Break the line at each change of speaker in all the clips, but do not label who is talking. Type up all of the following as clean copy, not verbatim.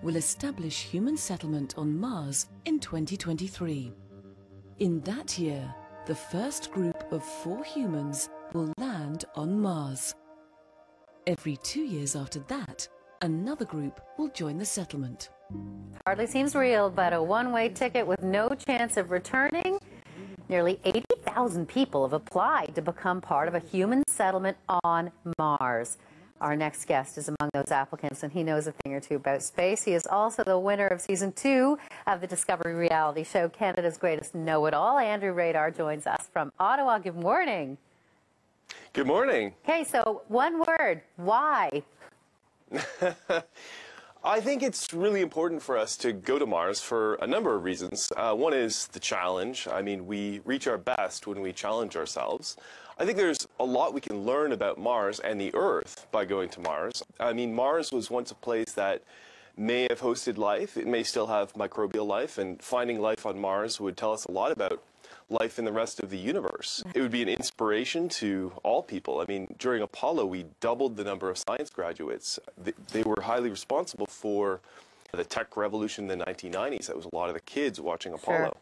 will establish human settlement on Mars in 2023. In that year, the first group of 4 humans will land on Mars. Every 2 years after that, another group will join the settlement.
Hardly seems real, but a one-way ticket with no chance of returning. Nearly 80,000 people have applied to become part of a human settlement on Mars. Our next guest is among those applicants, and he knows a thing or two about space. He is also the winner of Season 2 of the Discovery reality show, Canada's Greatest Know-It-All. Andrew Rader joins us from Ottawa. Good morning.
Good morning.
Okay, so one word, why?
I think it's really important for us to go to Mars for a number of reasons. One is the challenge. I mean, we reach our best when we challenge ourselves. I think there's a lot we can learn about Mars and the Earth by going to Mars. I mean, Mars was once a place that may have hosted life. It may still have microbial life, and finding life on Mars would tell us a lot about life in the rest of the universe. It would be an inspiration to all people. I mean, during Apollo, we doubled the number of science graduates. They were highly responsible for the tech revolution in the 1990s. That was a lot of the kids watching Apollo.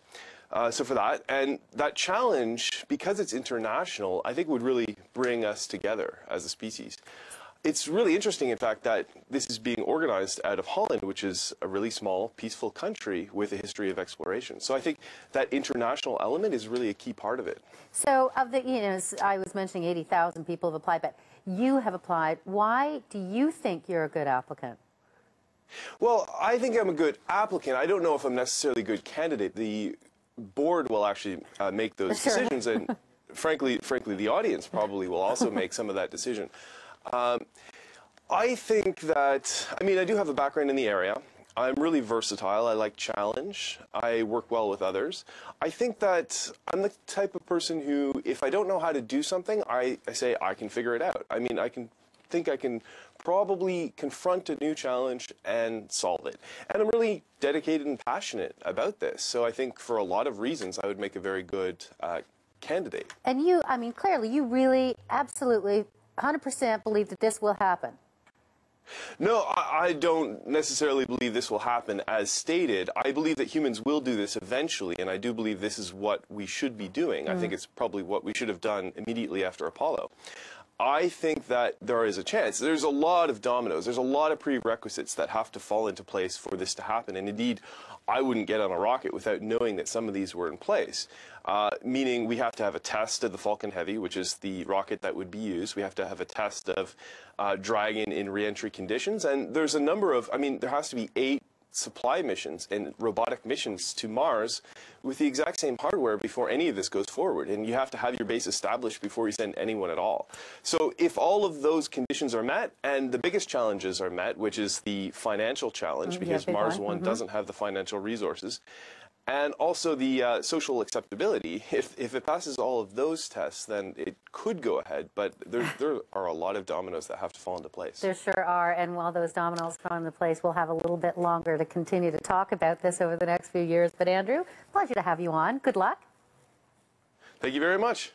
Sure. So for that, and that challenge, because it's international, I think would really bring us together as a species. It's really interesting, in fact, that this is being organized out of Holland, which is a really small, peaceful country with a history of exploration. So I think that international element is really a key part of it.
So of the, I was mentioning 80,000 people have applied, but you have applied. Why do you think you're a good applicant?
Well, I think I'm a good applicant. I don't know if I'm necessarily a good candidate. The board will actually make those decisions, and frankly, the audience probably will also make some of that decision. I think that, I mean, I do have a background in the area. I'm really versatile. I like challenge. I work well with others. I think that I'm the type of person who, if I don't know how to do something, I say I can figure it out. I mean, I can probably confront a new challenge and solve it. And I'm really dedicated and passionate about this. So I think for a lot of reasons, I would make a very good candidate.
And you, I mean, clearly, you really, absolutely, 100% believe that this will happen.
No, I don't necessarily believe this will happen as stated. I believe that humans will do this eventually, and I do believe this is what we should be doing. I think it's probably what we should have done immediately after Apollo. I think that there is a chance. There's a lot of dominoes. There's a lot of prerequisites that have to fall into place for this to happen. And indeed, I wouldn't get on a rocket without knowing that some of these were in place. Meaning we have to have a test of the Falcon Heavy, which is the rocket that would be used. We have to have a test of Dragon in re-entry conditions. And there's a number of, I mean, there has to be 8 supply missions and robotic missions to Mars with the exact same hardware before any of this goes forward. And you have to have your base established before you send anyone at all. So if all of those conditions are met, and the biggest challenges are met, which is the financial challenge, because Mars One doesn't have the financial resources, and also the social acceptability. If it passes all of those tests, then it could go ahead, but there are a lot of dominoes that have to fall into place.
There sure are, and while those dominoes fall into place, we'll have a little bit longer to continue to talk about this over the next few years. But Andrew, pleasure to have you on. Good luck.
Thank you very much.